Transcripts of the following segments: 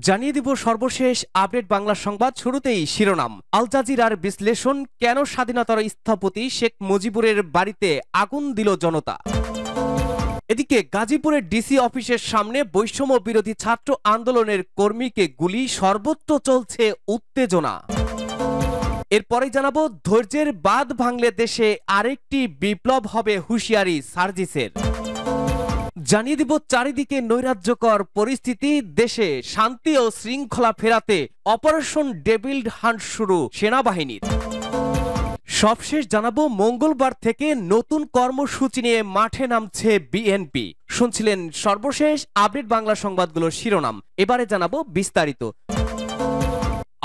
জানিয়ে দিব সর্বশেষ আপডেট বাংলা সংবাদ। শুরুতেই শিরোনাম। আল জাজিরার বিশ্লেষণ, কেন স্বাধীনতার স্থপতি শেখ মুজিবুরের বাড়িতে আগুন দিল জনতা। এদিকে গাজীপুরের ডিসি অফিসের সামনে বৈষম্য বিরোধী ছাত্র আন্দোলনের কর্মীকে গুলি, সর্বত্র চলছে উত্তেজনা। এরপরে জানাবো, ধৈর্যের বাঁধ ভাঙলে দেশে আরেকটি বিপ্লব হবে, হুঁশিয়ারি সার্জিসের। জানিয়ে দিব চারিদিকে নৈরাজ্যকর পরিস্থিতি, দেশে শান্তি ও শৃঙ্খলা ফেরাতে অপারেশন ডেভিল হান্ট শুরু সেনাবাহিনীর। সবশেষ জানাবো, মঙ্গলবার থেকে নতুন কর্মসূচি নিয়ে মাঠে নামছে বিএনপি। শুনছিলেন সর্বশেষ আপডেট বাংলা সংবাদগুলোর শিরোনাম, এবারে জানাবো বিস্তারিত।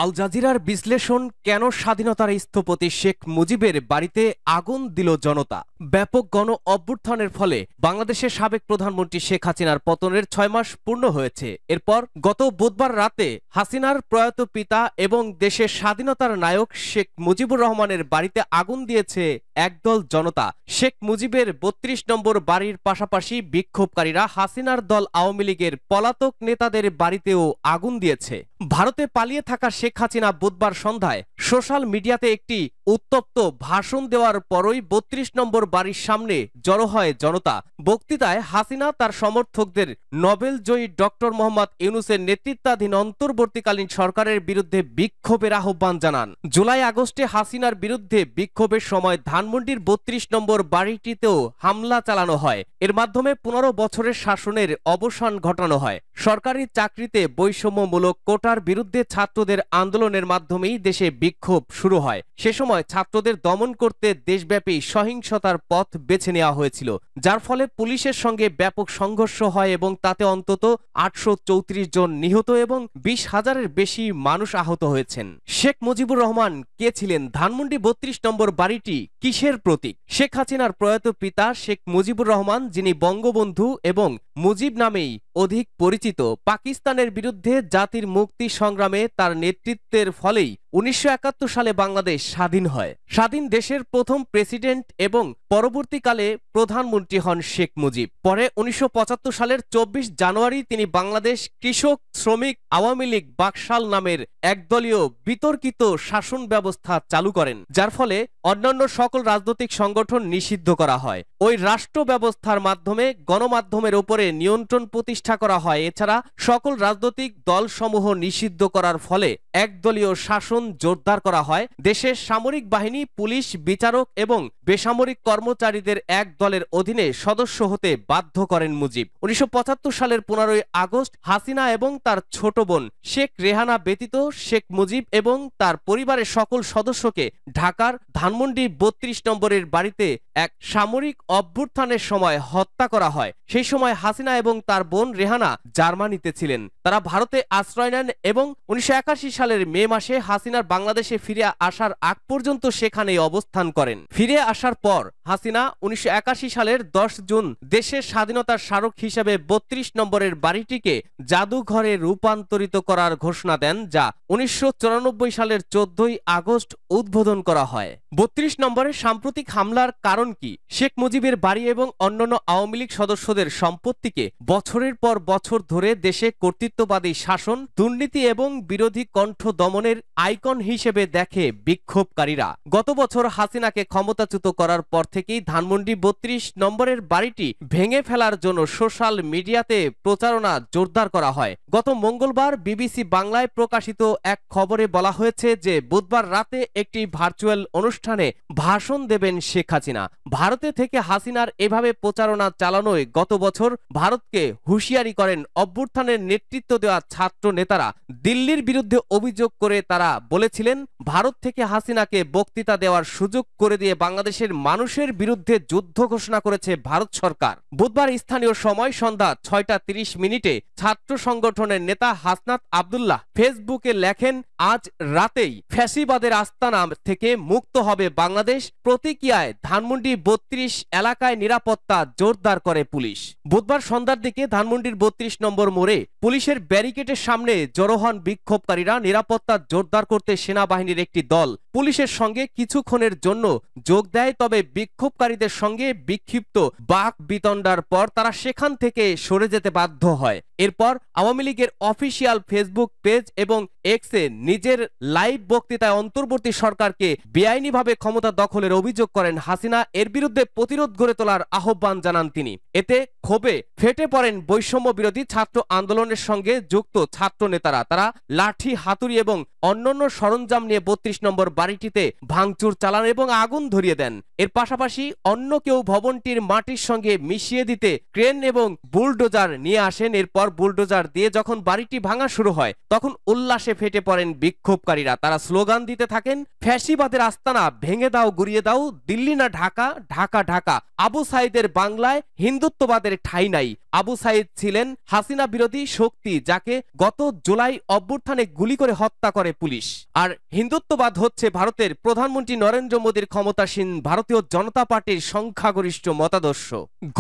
আল জাজিরার বিশ্লেষণ, কেন স্বাধীনতার স্থপতি শেখ মুজিবের বাড়িতে আগুন দিল জনতা। ব্যাপক গণ অভ্যুত্থানের ফলে বাংলাদেশের সাবেক প্রধানমন্ত্রী শেখ হাসিনার পতনের 6 মাস পূর্ণ হয়েছে। এরপর গত বুধবার রাতে হাসিনার প্রয়াত পিতা এবং দেশের স্বাধীনতার নায়ক শেখ মুজিবুর রহমানের বাড়িতে আগুন দিয়েছে একদল জনতা। শেখ মুজিবের 32 নম্বর বাড়ির পাশাপাশি বিক্ষোভকারীরা হাসিনার দল আওয়ামী লীগের পলাতক নেতাদের বাড়িতেও আগুন দিয়েছে। ভারতে পালিয়ে থাকা শেখ হাসিনা বুধবার সন্ধ্যায় সোশ্যাল মিডিয়াতে একটি উত্তপ্ত ভাষণ দেওয়ার পরই 32 নম্বর বাড়ির সামনে জড়ো হয় জনতা। বক্তৃতায় হাসিনা তার সমর্থকদের নোবেলজয়ী ডক্টর মোহাম্মদ ইউনূসের নেতৃত্বাধীন অন্তর্বর্তীকালীন সরকারের বিরুদ্ধে বিক্ষোভের আহ্বান জানান। জুলাই আগস্টে হাসিনার বিরুদ্ধে বিক্ষোভের সময় ধানমন্ডির 32 নম্বর বাড়িটিতেও হামলা চালানো হয়। এর মাধ্যমে 15 বছরের শাসনের অবসান ঘটানো হয়। সরকারি চাকরিতে বৈষম্যমূলক কোটার বিরুদ্ধে ছাত্রদের আন্দোলনের মাধ্যমেই দেশে বিক্ষোভ শুরু হয়। সে সময় ছাত্রদের দমন করতে দেশব্যাপী সহিংসতার পথ বেছে নেওয়া হয়েছিল, যার ফলে পুলিশের সঙ্গে ব্যাপক সংঘর্ষ হয় এবং তাতে অন্তত 834 জন নিহত এবং 20,000-এর বেশি মানুষ আহত হয়েছেন। শেখ মুজিবুর রহমান কে ছিলেন? ধানমন্ডি 32 নম্বর বাড়িটি কিসের প্রতীক? শেখ হাসিনার প্রয়াত পিতা শেখ মুজিবুর রহমান, যিনি বঙ্গবন্ধু এবং মুজিব নামেই অধিক পরিচিত, পাকিস্তানের বিরুদ্ধে জাতির মুক্তি সংগ্রামে তার নেতৃত্বের ফলেই 1971 সালে বাংলাদেশ স্বাধীন হয়। স্বাধীন দেশের প্রথম প্রেসিডেন্ট এবং পরবর্তীকালে প্রধানমন্ত্রী হন শেখ মুজিব। পরে 1975 সালের 24 জানুয়ারি তিনি বাংলাদেশ কৃষক শ্রমিক আওয়ামী লীগ বাকশাল নামের একদলীয় বিতর্কিত শাসন ব্যবস্থা চালু করেন, যার ফলে অন্যান্য সকল রাজনৈতিক সংগঠন নিষিদ্ধ করা হয়। ওই রাষ্ট্র ব্যবস্থার মাধ্যমে গণমাধ্যমের উপরে নিয়ন্ত্রণ প্রতিষ্ঠা করা হয়। এছাড়া সকল রাজনৈতিক দলসমূহ নিষিদ্ধ করার ফলে একদলীয় শাসন জোরদার করা হয়। দেশের সামরিক বাহিনী, পুলিশ, বিচারক এবং বেসামরিক কর্মচারীদের এক দলের অধীনে সদস্য হতে বাধ্য করেন মুজিব। 1975 সালের 15 আগস্ট হাসিনা এবং তার ছোট বোন শেখ রেহানা ব্যতীত শেখ মুজিব এবং তার পরিবারের সকল সদস্যকে ঢাকার ধানমন্ডি 32 নম্বরের বাড়িতে এক সামরিক অভ্যুত্থানের সময় হত্যা করা হয়। সেই সময় হাসিনা এবং তার বোন রেহানা জার্মানিতে ছিলেন। তারা ভারতে আশ্রয় নেন এবং 1981 সালের মে মাসে হাসিনার বাংলাদেশে ফিরে আসার আগ পর্যন্ত সেখানেই অবস্থান করেন। ফিরে আসার পর হাসিনা 1981 সালের 10 জুন দেশের স্বাধীনতার স্মারক হিসেবে 32 নম্বরের বাড়িটিকে জাদুঘরে রূপান্তরিত করার ঘোষণা দেন, যা 1994 সালের 14 আগস্ট উদ্বোধন করা হয়। 32 নম্বরের সাম্প্রতিক হামলার কারণ কি? শেখ মুজিবের বাড়ি এবং অন্যান্য আওয়ামী লীগ সদস্যদের সম্পত্তিকে বছরের পর বছর ধরে দেশে কর্তৃত্ববাদী শাসন, দুর্নীতি এবং বিরোধী কণ্ঠ দমনের আইকন হিসেবে দেখে বিক্ষোভকারীরা। গত বছর হাসিনাকে ক্ষমতাচ্যুত করার পর থেকেই ধানমন্ডি 32 নম্বরের বাড়িটি ভেঙে ফেলার জন্য সোশ্যাল মিডিয়াতে প্রচারণা জোরদার করা হয়। গত মঙ্গলবার বিবিসি বাংলায় প্রকাশিত এক খবরে বলা হয়েছে যে বুধবার রাতে একটি ভার্চুয়াল অনুষ্ঠানে ভাষণ দেবেন শেখ হাসিনা। ভারতে থেকে হাসিনার এভাবে প্রচারণা চালানোয় গত বছর ভারতকে হুঁশিয়ারি করেন অভ্যুত্থানের নেতৃত্ব দেওয়া ছাত্র নেতারা। দিল্লির বিরুদ্ধে অভিযোগ করে তারা বলেছিলেন, ভারত থেকে হাসিনাকে বক্তৃতা দেওয়ার সুযোগ করে দিয়ে বাংলাদেশের মানুষের বিরুদ্ধে যুদ্ধ ঘোষণা করেছে ভারত সরকার। বুধবার স্থানীয় সময় সন্ধ্যা 6:30 ছাত্র সংগঠনের নেতা হাসনাত আব্দুল্লাহ ফেসবুকে লেখেন, আজ রাতেই ফ্যাসিবাদের আস্তানা থেকে মুক্ত হবে বাংলাদেশ। প্রতিক্রিয়ায় ধানমন্ডি 32 এলাকায় নিরাপত্তা জোরদার করে পুলিশ। বুধবার সন্ধ্যার দিকে ধানমন্ডির 32 নম্বর মোড়ে পুলিশের ব্যারিকেডের সামনে জড়ো হন বিক্ষোভকারীরা। নিরাপত্তা জোরদার করতে সেনাবাহিনীর একটি দল পুলিশের সঙ্গে কিছুক্ষণের জন্য যোগ দেয়, তবে বিক্ষোভকারীদের সঙ্গে বিক্ষিপ্ত বাক বিতণ্ডার পর তারা সেখান থেকে সরে যেতে বাধ্য হয়। এরপর আওয়ামী লীগের অফিসিয়াল ফেসবুক পেজ এবং এক্সে নিজের লাইভ বক্তৃতায় অন্তর্বর্তী সরকারকে বেআইনিভাবে ক্ষমতা দখলের অভিযোগ করেন হাসিনা। এর বিরুদ্ধে প্রতিরোধ গড়ে তোলার আহ্বান জানান তিনি। এতে ক্ষোভে ফেটে পড়েন বৈষম্য বিরোধী ছাত্র আন্দোলনের সঙ্গে যুক্ত ছাত্র নেতারা। তারা লাঠি, হাতুড়ি এবং অন্যান্য সরঞ্জাম নিয়ে ৩২ নম্বর বাড়িটিতে ভাঙচুর চালান এবং আগুন ধরিয়ে দেন। এর পাশাপাশি অন্য কেউ ভবনটির মাটির সঙ্গে মিশিয়ে দিতে ক্রেন এবং বুলডোজার নিয়ে আসেন। এরপর বুলডোজার দিয়ে যখন বাড়িটি ভাঙা শুরু হয় তখন উল্লাসে ফেটে পড়েন বিক্ষোভকারীরা। তারা স্লোগান দিতে থাকেন, ফ্যাসিবাদের আস্তানা ভেঙে দাও, গুড়িয়ে দাও, দিল্লি না ঢাকা, ঢাকা ঢাকা, আবু সাইদের বাংলায় হিন্দুত্ববাদের ঠাঁই নাই। আবু সাইদ ছিলেন হাসিনা বিরোধী শক্তি, যাকে গত জুলাই অভ্যুত্থানে গুলি করে হত্যা করে পুলিশ। আর হিন্দুত্ববাদ হচ্ছে ভারতের প্রধানমন্ত্রী নরেন্দ্র মোদীর ক্ষমতাসীন ভারতীয় জনতা পার্টির সংখ্যাগরিষ্ঠ মতাদর্শ।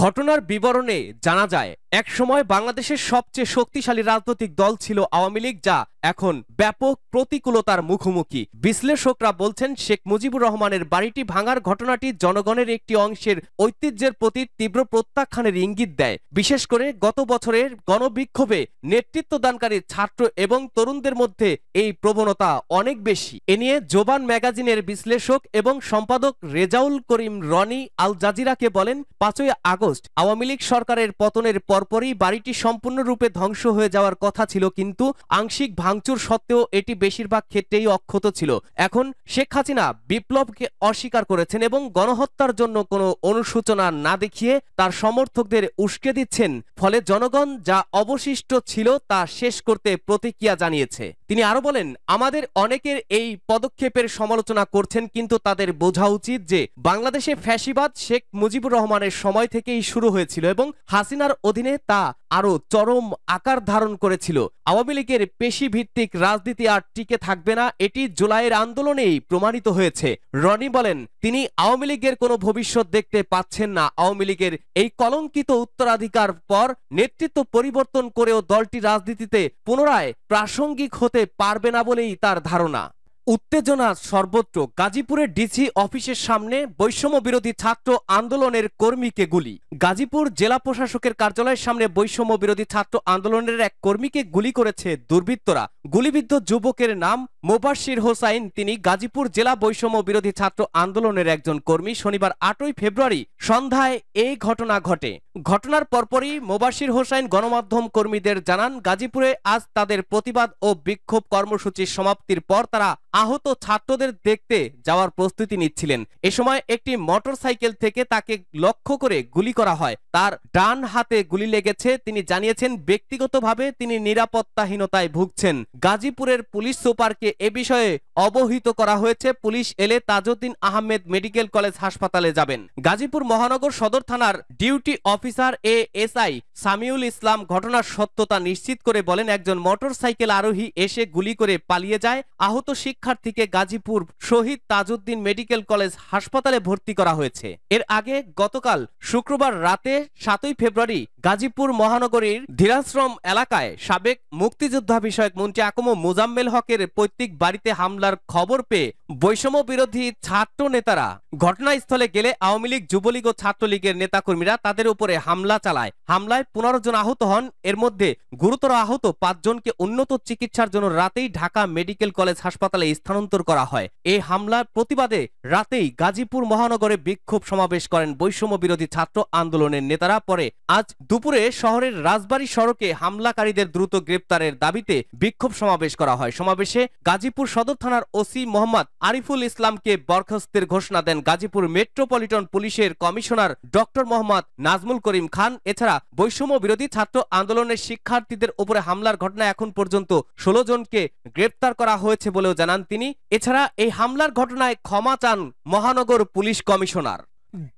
ঘটনার বিবরণে জানা যায়, একসময় বাংলাদেশের সবচেয়ে শক্তিশালী রাজনৈতিক দল ছিল আওয়ামী লীগ, যা এখন ব্যাপক প্রতিকূলতার মুখোমুখি। বিশ্লেষকরা বলছেন, শেখ মুজিবুর রহমানের বাড়িটি ভাঙার ঘটনাটি জনগণের একটি অংশের ঐতিহ্যের প্রতি তীব্র প্রত্যাখ্যানের ইঙ্গিত দেয়। বিশেষ করে গত বছরের গণবিক্ষোভে নেতৃত্বদানকারী ছাত্র এবং তরুণদের মধ্যে এই প্রবণতা অনেক বেশি। এ নিয়ে জোবান ম্যাগাজিনের বিশ্লেষক এবং সম্পাদক রেজাউল করিম রনি আল জাজিরাকে বলেন, ৫ই আগস্ট আওয়ামী লীগ সরকারের পতনের পরপরই বাড়িটি সম্পূর্ণরূপে ধ্বংস হয়ে যাওয়ার কথা ছিল, কিন্তু আংশিক ভাঙচুর সত্ত্বেও এটি বেশিরভাগ ক্ষেত্রেই অক্ষত ছিল। এখন শেখ হাসিনা বিপ্লবকে অস্বীকার করেছেন এবং গণহত্যার জন্য কোনো অনুশোচনা না দেখিয়ে তার সমর্থকদের উস্কে দিচ্ছেন। ফলে জনগণ যা অবশিষ্ট ছিল তা শেষ করতে প্রতিক্রিয়া জানিয়েছে। তিনি আরো বলেন, আমাদের অনেকের এই পদক্ষেপের সমালোচনা করছেন, কিন্তু তাদের বোঝা উচিত যে বাংলাদেশে ফ্যাসিবাদ শেখ মুজিবুর রহমানের সময় থেকেই শুরু হয়েছিল এবং হাসিনার অধীনে তা আরো চরম আকার ধারণ করেছিল। আওয়ামী লীগের পেশি ভিত্তিক রাজনীতি আর টিকে থাকবে না, এটি জুলাইয়ের আন্দোলনেই প্রমাণিত হয়েছে। রনি বলেন, তিনি আওয়ামী লীগের কোনো ভবিষ্যৎ দেখতে পাচ্ছেন না। আওয়ামী লীগের এই কলঙ্কিত উত্তরাধিকার পর নেতৃত্ব পরিবর্তন করেও দলটি রাজনীতিতে পুনরায় প্রাসঙ্গিক হতে পারবে না বলেই তার ধারণা। উত্তেজনা সর্বত্র। গাজীপুরের ডিসি অফিসের সামনে বৈষম্য বিরোধী ছাত্র আন্দোলনের কর্মীকে গুলি। গাজীপুর জেলা প্রশাসকের কার্যালয়ের সামনে বৈষম্য বিরোধী ছাত্র আন্দোলনের এক কর্মীকে গুলি করেছে দুর্বৃত্তরা। গুলিবিদ্ধ যুবকের নাম মোবাশ্বির হোসাইন। তিনি গাজীপুর জেলা বৈষম্য বিরোধী ছাত্র আন্দোলনের একজন কর্মী। শনিবার ৮ই ফেব্রুয়ারি সন্ধ্যায় এই ঘটনা ঘটে। ঘটনার পরপরই মোবাশ্বির হোসাইন গণমাধ্যম কর্মীদের জানান, গাজীপুরে আজ তাদের প্রতিবাদ ও বিক্ষোভ কর্মসূচির সমাপ্তির পর তারা আহত ছাত্রদের দেখতে যাওয়ার প্রস্তুতি নিচ্ছিলেন। এ সময় একটি মোটরসাইকেল থেকে তাকে লক্ষ্য করে গুলি করা হয়। তার ডান হাতে গুলি লেগেছে। তিনি জানিয়েছেন, ব্যক্তিগতভাবে তিনি নিরাপত্তাহীনতায় ভুগছেন। গাজীপুরের পুলিশ সুপারকে এ বিষয়ে অবহিত করা হয়েছে। পুলিশ এলে তাজউদ্দিন আহমেদ মেডিকেল কলেজ হাসপাতালে যাবেন। গাজীপুর মহানগর সদর থানার ডিউটি অফিসার এএসআই সামিউল ইসলাম ঘটনার সত্যতা নিশ্চিত করে বলেন, একজন মোটরসাইকেল আরোহী এসে গুলি করে পালিয়ে যায়। আহত শিক্ষার্থীকে গাজীপুর শহীদ তাজউদ্দিন মেডিকেল কলেজ হাসপাতালে ভর্তি করা হয়েছে। এর আগে গতকাল শুক্রবার রাতে ৭ই ফেব্রুয়ারি গাজীপুর মহানগরীর ধীরাশ্রম এলাকায় সাবেক মুক্তিযোদ্ধা বিষয়ক মন্ত্রী আকম মোজাম্মেল হকের পৈতৃক বাড়িতে হামলার খবর পেয়ে বৈষম্য বিরোধী ছাত্র নেতারা ঘটনাস্থলে গেলে আওয়ামী লীগ, যুবলীগ ও ছাত্রলীগের নেতাকর্মীরা তাদের উপরে হামলা চালায়। হামলায় ১৫ জন আহত হন। এর মধ্যে গুরুতর আহত ৫ জনকে উন্নত চিকিৎসার জন্য রাতেই ঢাকা মেডিকেল কলেজ হাসপাতালে স্থানান্তর করা হয়। এই হামলার প্রতিবাদে রাতেই গাজীপুর মহানগরে বিক্ষোভ সমাবেশ করেন বৈষম্য বিরোধী ছাত্র আন্দোলনের নেতারা। পরে আজ দুপুরে শহরের রাজবাড়ী সড়কে হামলাকারীদের দ্রুত গ্রেপ্তারের দাবিতে বিক্ষোভ সমাবেশ করা হয়। সমাবেশে গাজীপুর সদর থানার ওসি মোহাম্মদ আরিফুল ইসলামকে বরখাস্তের ঘোষণা দেন গাজীপুর মেট্রোপলিটন পুলিশের কমিশনার ডক্টর মোহাম্মদ নাজমুল করিম খান। এছাড়া বৈষম্য বিরোধী ছাত্র আন্দোলনের শিক্ষার্থীদের উপরে হামলার ঘটনায় এখন পর্যন্ত ১৬ জনকে গ্রেপ্তার করা হয়েছে বলেও জানান তিনি। এছাড়া এই হামলার ঘটনায় ক্ষমা চান মহানগর পুলিশ কমিশনার।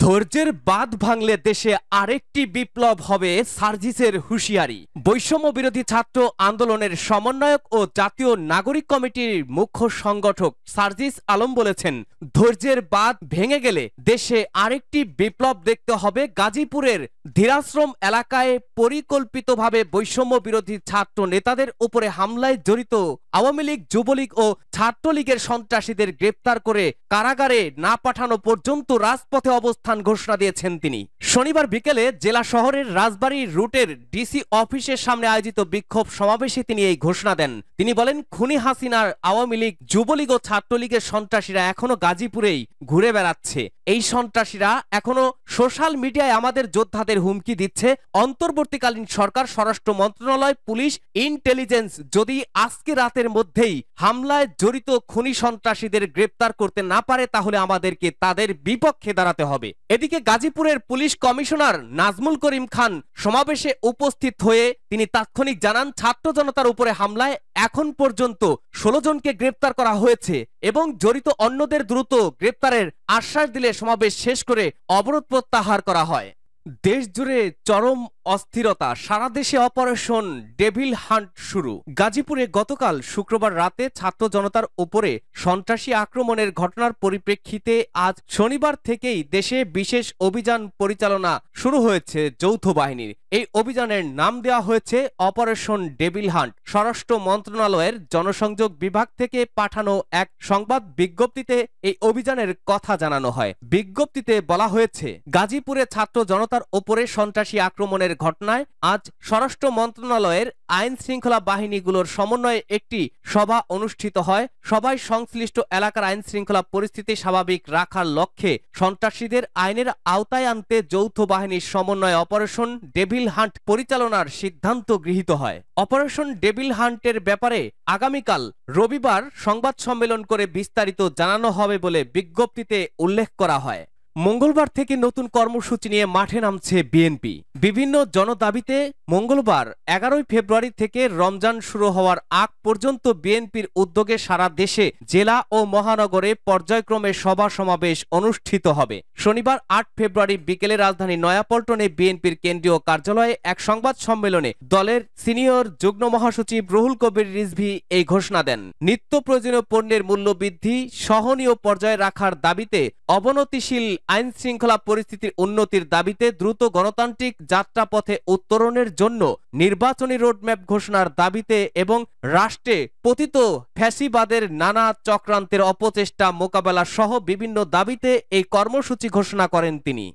ধৈর্যের বাঁধ ভাঙলে দেশে আরেকটি বিপ্লব হবে, সার্জিসের হুঁশিয়ারি। বৈষম্য বিরোধী ছাত্র আন্দোলনের সমন্বয়ক ও জাতীয় নাগরিক কমিটির মুখ্য সংগঠক সার্জিস আলম বলেছেন, ধৈর্যের বাঁধ ভেঙে গেলে দেশে আরেকটি বিপ্লব দেখতে হবে। গাজীপুরের ধীরাশ্রম এলাকায় পরিকল্পিতভাবে বৈষম্য বিরোধী ছাত্র নেতাদের উপরে হামলায় জড়িত আওয়ামী লীগ, যুবলীগ ও ছাত্রলীগের সন্ত্রাসীদের গ্রেপ্তার করে কারাগারে না পাঠানো পর্যন্ত রাজপথে অবস্থান ঘোষণা দিয়েছেন তিনি। শনিবার বিকেলে জেলা শহরের রাজবাড়ী রুটের ডিসি অফিসের সামনে আয়োজিত বিক্ষোভ সমাবেশে তিনি এই ঘোষণা দেন। তিনি বলেন, খুনি হাসিনার আওয়ামী লীগ, যুবলীগ ও ছাত্রলীগের সন্ত্রাসীরা এখনো গাজীপুরেই ঘুরে বেড়াচ্ছে। এই সন্ত্রাসীরা এখনো সোশ্যাল মিডিয়ায় আমাদের যোদ্ধাদের হুমকি দিচ্ছে। অন্তর্বর্তীকালীন সরকার, স্বরাষ্ট্র মন্ত্রণালয়, পুলিশ, ইন্টেলিজেন্স যদি আজকে রাতের মধ্যেই হামলায় জড়িত খুনি সন্ত্রাসীদের গ্রেপ্তার করতে না পারে তাহলে আমাদেরকে তাদের বিপক্ষে দাঁড়াতে হবে। এদিকে গাজীপুরের পুলিশ কমিশনার নাজমুল করিম খান সমাবেশে উপস্থিত হয়ে তিনি তাৎক্ষণিক জানান, ছাত্র জনতার উপরে হামলায় এখন পর্যন্ত 16 জনকে গ্রেপ্তার করা হয়েছে এবং জড়িত অন্যদের দ্রুত গ্রেপ্তারের আশ্বাস দিলে সমাবেশ শেষ করে অবরোধ প্রত্যাহার করা হয়। দেশ জুড়ে চরম অস্থিরতা, সারা দেশে অপারেশন ডেভিল হান্ট শুরু। গাজীপুরে গতকাল শুক্রবার রাতে ছাত্র জনতার উপরে সন্ত্রাসী আক্রমণের ঘটনার পরিপ্রেক্ষিতে আজ শনিবার থেকেই দেশে বিশেষ অভিযান পরিচালনা শুরু হয়েছে যৌথ বাহিনীর। এই অভিযানের নাম দেওয়া হয়েছে অপারেশন ডেভিল হান্ট। স্বরাষ্ট্র মন্ত্রণালয়ের জনসংযোগ বিভাগ থেকে পাঠানো এক সংবাদ বিজ্ঞপ্তিতে এই অভিযানের কথা জানানো হয়। বিজ্ঞপ্তিতে বলা হয়েছে, গাজীপুরে ছাত্র জনতার উপরে সন্ত্রাসী আক্রমণের ঘটনায় আজ স্বরাষ্ট্র মন্ত্রণালয়ের আইন শৃঙ্খলা বাহিনীগুলোর সমন্বয়ে একটি সভা অনুষ্ঠিত হয়। সভায় সংশ্লিষ্ট এলাকার আইন শৃঙ্খলা পরিস্থিতি স্বাভাবিক রাখার লক্ষ্যে সন্ত্রাসীদের আইনের আওতায় আনতে যৌথ বাহিনীর সমন্বয়ে অপারেশন ডেভিল হান্ট পরিচালনার সিদ্ধান্ত গৃহীত হয়। অপারেশন ডেভিল হান্টের ব্যাপারে আগামীকাল রবিবার সংবাদ সম্মেলন করে বিস্তারিত জানানো হবে বলে বিজ্ঞপ্তিতে উল্লেখ করা হয়। মঙ্গলবার থেকে নতুন কর্মসূচি নিয়ে মাঠে নামছে বিএনপি। বিভিন্ন জনদাবিতে মঙ্গলবার 11 ফেব্রুয়ারি থেকে রমজান শুরু হওয়ার আগ পর্যন্ত বিএনপির উদ্যোগে সারা দেশে জেলা ও মহানগরে পর্যায়ক্রমে সভা সমাবেশ অনুষ্ঠিত হবে। শনিবার 8 ফেব্রুয়ারি বিকেলে রাজধানী নয়াপল্টনে বিএনপির কেন্দ্রীয় কার্যালয়ে এক সংবাদ সম্মেলনে দলের সিনিয়র যুগ্ম মহাসচিব রুহুল কবির রিজভী এই ঘোষণা দেন। নিত্য প্রয়োজনীয় পণ্যের মূল্য বৃদ্ধি সহনীয় পর্যায়ে রাখার দাবিতে, অবনতিশীল আইন শৃঙ্খলা পরিস্থিতির উন্নতির দাবিতে দ্রুত গণতান্ত্রিক যাত্রাপথে উত্তরণের জন্য নির্বাচনী রোডম্যাপ ঘোষণার দাবিতে এবং রাষ্ট্রে পতিত ফ্যাসিবাদের নানা চক্রান্তের অপচেষ্টা মোকাবেলা সহ বিভিন্ন দাবিতে এই কর্মসূচি ঘোষণা করেন তিনি।